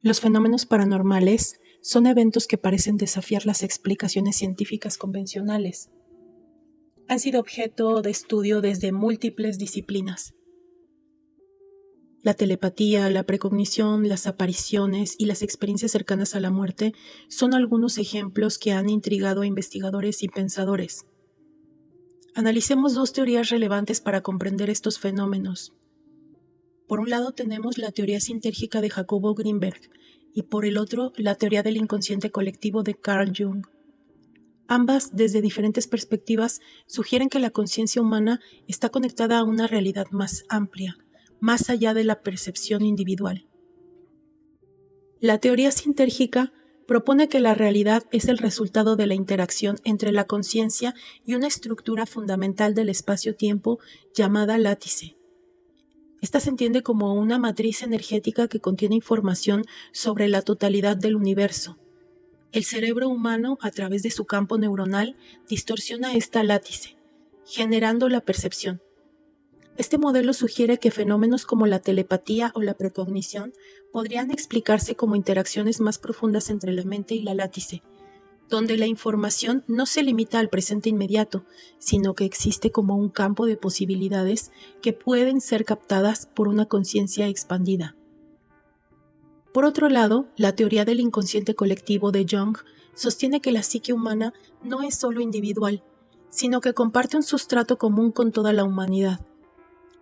Los fenómenos paranormales son eventos que parecen desafiar las explicaciones científicas convencionales. Han sido objeto de estudio desde múltiples disciplinas. La telepatía, la precognición, las apariciones y las experiencias cercanas a la muerte son algunos ejemplos que han intrigado a investigadores y pensadores. Analicemos dos teorías relevantes para comprender estos fenómenos. Por un lado tenemos la teoría sintérgica de Jacobo Grinberg y por el otro la teoría del inconsciente colectivo de Carl Jung. Ambas, desde diferentes perspectivas, sugieren que la conciencia humana está conectada a una realidad más amplia, más allá de la percepción individual. La teoría sintérgica propone que la realidad es el resultado de la interacción entre la conciencia y una estructura fundamental del espacio-tiempo llamada látice. Esta se entiende como una matriz energética que contiene información sobre la totalidad del universo. El cerebro humano, a través de su campo neuronal, distorsiona esta látice, generando la percepción. Este modelo sugiere que fenómenos como la telepatía o la precognición podrían explicarse como interacciones más profundas entre la mente y la látice, donde la información no se limita al presente inmediato, sino que existe como un campo de posibilidades que pueden ser captadas por una conciencia expandida. Por otro lado, la teoría del inconsciente colectivo de Jung sostiene que la psique humana no es solo individual, sino que comparte un sustrato común con toda la humanidad.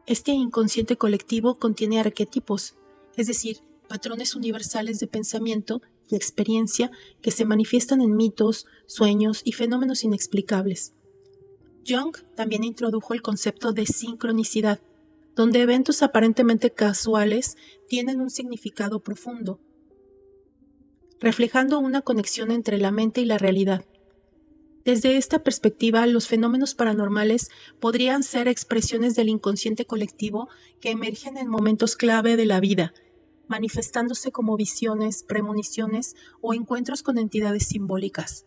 Este inconsciente colectivo contiene arquetipos, es decir, patrones universales de pensamiento y experiencia que se manifiestan en mitos, sueños y fenómenos inexplicables. Jung también introdujo el concepto de sincronicidad, donde eventos aparentemente casuales tienen un significado profundo, reflejando una conexión entre la mente y la realidad. Desde esta perspectiva, los fenómenos paranormales podrían ser expresiones del inconsciente colectivo que emergen en momentos clave de la vida, manifestándose como visiones, premoniciones o encuentros con entidades simbólicas.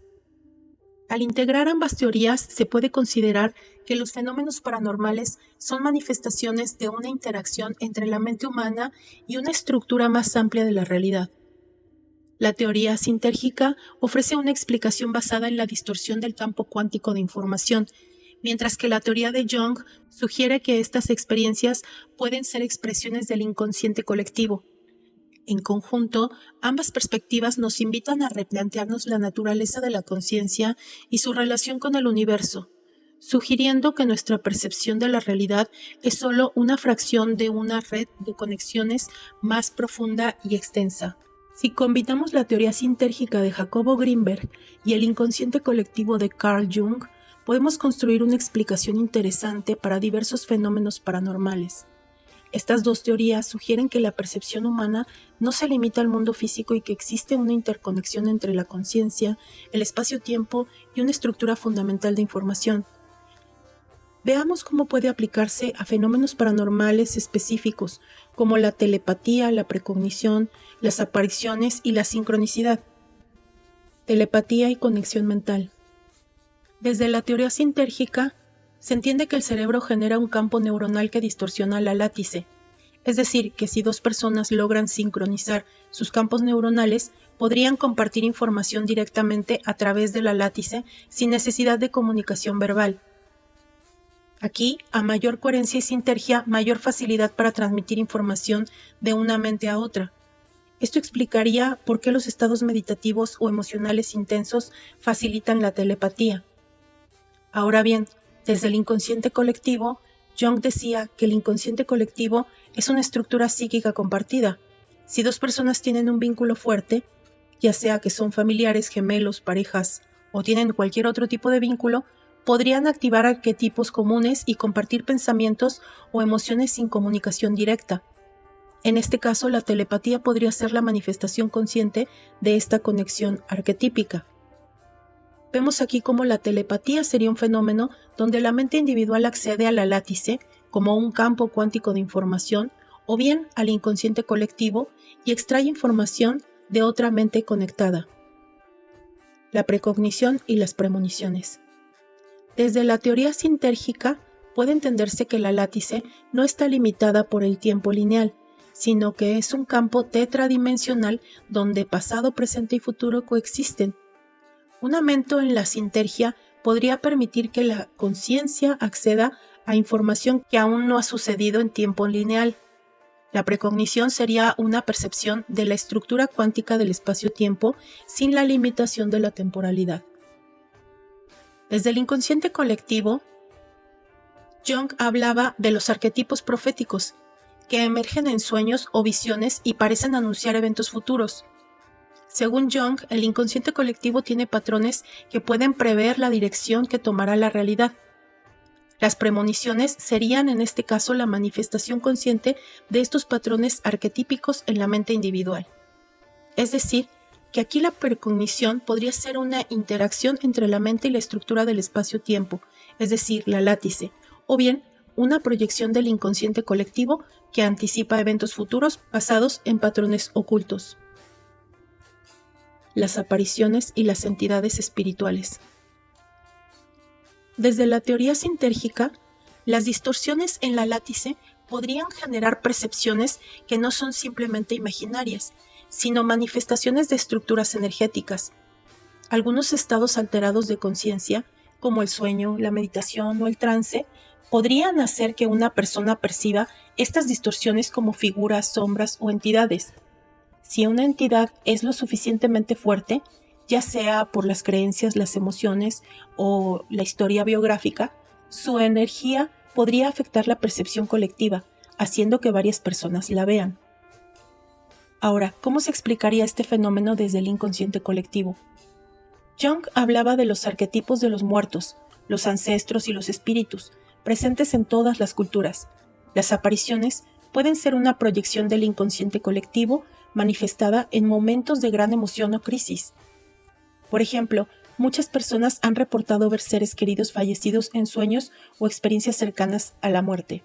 Al integrar ambas teorías, se puede considerar que los fenómenos paranormales son manifestaciones de una interacción entre la mente humana y una estructura más amplia de la realidad. La teoría sintérgica ofrece una explicación basada en la distorsión del campo cuántico de información, mientras que la teoría de Jung sugiere que estas experiencias pueden ser expresiones del inconsciente colectivo. En conjunto, ambas perspectivas nos invitan a replantearnos la naturaleza de la conciencia y su relación con el universo, sugiriendo que nuestra percepción de la realidad es solo una fracción de una red de conexiones más profunda y extensa. Si combinamos la teoría sintérgica de Jacobo Grinberg y el inconsciente colectivo de Carl Jung, podemos construir una explicación interesante para diversos fenómenos paranormales. Estas dos teorías sugieren que la percepción humana no se limita al mundo físico y que existe una interconexión entre la conciencia, el espacio-tiempo y una estructura fundamental de información. Veamos cómo puede aplicarse a fenómenos paranormales específicos, como la telepatía, la precognición, las apariciones y la sincronicidad. Telepatía y conexión mental. Desde la teoría sintérgica, se entiende que el cerebro genera un campo neuronal que distorsiona la látice, es decir, que si dos personas logran sincronizar sus campos neuronales, podrían compartir información directamente a través de la látice sin necesidad de comunicación verbal. Aquí, a mayor coherencia y sinergia, mayor facilidad para transmitir información de una mente a otra. Esto explicaría por qué los estados meditativos o emocionales intensos facilitan la telepatía. Ahora bien, desde el inconsciente colectivo, Jung decía que el inconsciente colectivo es una estructura psíquica compartida. Si dos personas tienen un vínculo fuerte, ya sea que son familiares, gemelos, parejas o tienen cualquier otro tipo de vínculo, podrían activar arquetipos comunes y compartir pensamientos o emociones sin comunicación directa. En este caso, la telepatía podría ser la manifestación consciente de esta conexión arquetípica. Vemos aquí cómo la telepatía sería un fenómeno donde la mente individual accede a la látice como un campo cuántico de información o bien al inconsciente colectivo y extrae información de otra mente conectada. La precognición y las premoniciones. Desde la teoría sintérgica puede entenderse que la látice no está limitada por el tiempo lineal, sino que es un campo tetradimensional donde pasado, presente y futuro coexisten. Un aumento en la sintergia podría permitir que la conciencia acceda a información que aún no ha sucedido en tiempo lineal. La precognición sería una percepción de la estructura cuántica del espacio-tiempo sin la limitación de la temporalidad. Desde el inconsciente colectivo, Jung hablaba de los arquetipos proféticos, que emergen en sueños o visiones y parecen anunciar eventos futuros. Según Jung, el inconsciente colectivo tiene patrones que pueden prever la dirección que tomará la realidad. Las premoniciones serían en este caso la manifestación consciente de estos patrones arquetípicos en la mente individual. Es decir, que aquí la precognición podría ser una interacción entre la mente y la estructura del espacio-tiempo, es decir, la látice, o bien una proyección del inconsciente colectivo que anticipa eventos futuros basados en patrones ocultos. Las apariciones y las entidades espirituales. Desde la teoría sintérgica, las distorsiones en la látice podrían generar percepciones que no son simplemente imaginarias, sino manifestaciones de estructuras energéticas. Algunos estados alterados de conciencia, como el sueño, la meditación o el trance, podrían hacer que una persona perciba estas distorsiones como figuras, sombras o entidades. Si una entidad es lo suficientemente fuerte, ya sea por las creencias, las emociones o la historia biográfica, su energía podría afectar la percepción colectiva, haciendo que varias personas la vean. Ahora, ¿cómo se explicaría este fenómeno desde el inconsciente colectivo? Jung hablaba de los arquetipos de los muertos, los ancestros y los espíritus, presentes en todas las culturas. Las apariciones pueden ser una proyección del inconsciente colectivo manifestada en momentos de gran emoción o crisis. Por ejemplo, muchas personas han reportado ver seres queridos fallecidos en sueños o experiencias cercanas a la muerte.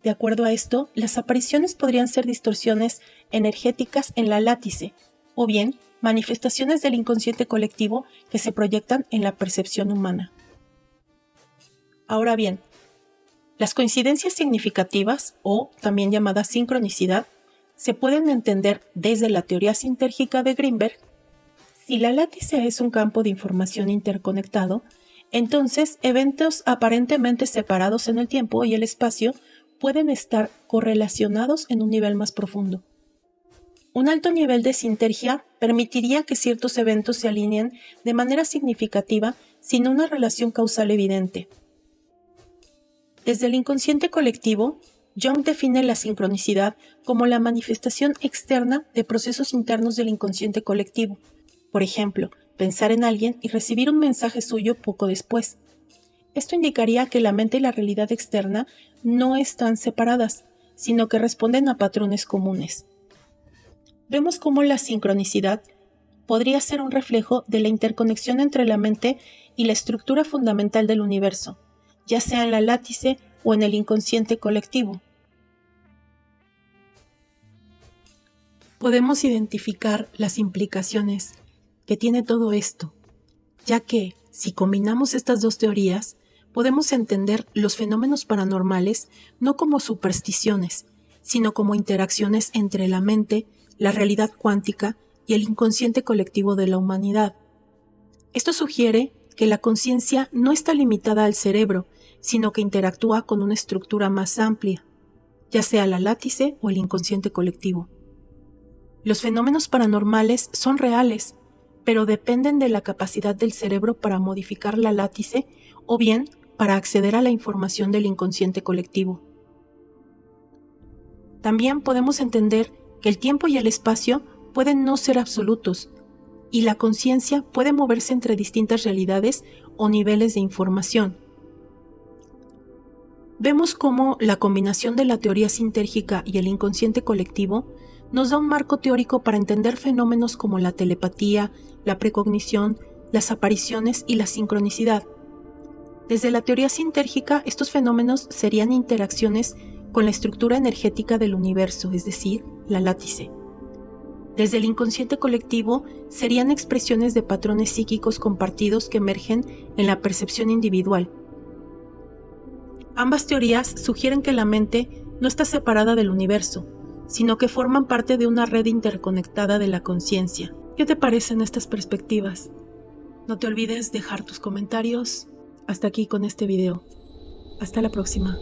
De acuerdo a esto, las apariciones podrían ser distorsiones energéticas en la látice, o bien manifestaciones del inconsciente colectivo que se proyectan en la percepción humana. Ahora bien, las coincidencias significativas, o también llamadas sincronicidad, se pueden entender desde la teoría sintérgica de Grinberg. Si la látice es un campo de información interconectado, entonces eventos aparentemente separados en el tiempo y el espacio pueden estar correlacionados en un nivel más profundo. Un alto nivel de sintergia permitiría que ciertos eventos se alineen de manera significativa sin una relación causal evidente. Desde el inconsciente colectivo, Jung define la sincronicidad como la manifestación externa de procesos internos del inconsciente colectivo. Por ejemplo, pensar en alguien y recibir un mensaje suyo poco después. Esto indicaría que la mente y la realidad externa no están separadas, sino que responden a patrones comunes. Vemos cómo la sincronicidad podría ser un reflejo de la interconexión entre la mente y la estructura fundamental del universo, ya sea en la látice o en el inconsciente colectivo. Podemos identificar las implicaciones que tiene todo esto, ya que, si combinamos estas dos teorías, podemos entender los fenómenos paranormales no como supersticiones, sino como interacciones entre la mente, la realidad cuántica y el inconsciente colectivo de la humanidad. Esto sugiere que la conciencia no está limitada al cerebro, sino que interactúa con una estructura más amplia, ya sea la látice o el inconsciente colectivo. Los fenómenos paranormales son reales, pero dependen de la capacidad del cerebro para modificar la látice o bien para acceder a la información del inconsciente colectivo. También podemos entender que el tiempo y el espacio pueden no ser absolutos, y la conciencia puede moverse entre distintas realidades o niveles de información. Vemos cómo la combinación de la teoría sintérgica y el inconsciente colectivo nos da un marco teórico para entender fenómenos como la telepatía, la precognición, las apariciones y la sincronicidad. Desde la teoría sintérgica, estos fenómenos serían interacciones con la estructura energética del universo, es decir, la látice. Desde el inconsciente colectivo, serían expresiones de patrones psíquicos compartidos que emergen en la percepción individual. Ambas teorías sugieren que la mente no está separada del universo, sino que forman parte de una red interconectada de la conciencia. ¿Qué te parecen estas perspectivas? No te olvides dejar tus comentarios. Hasta aquí con este video. Hasta la próxima.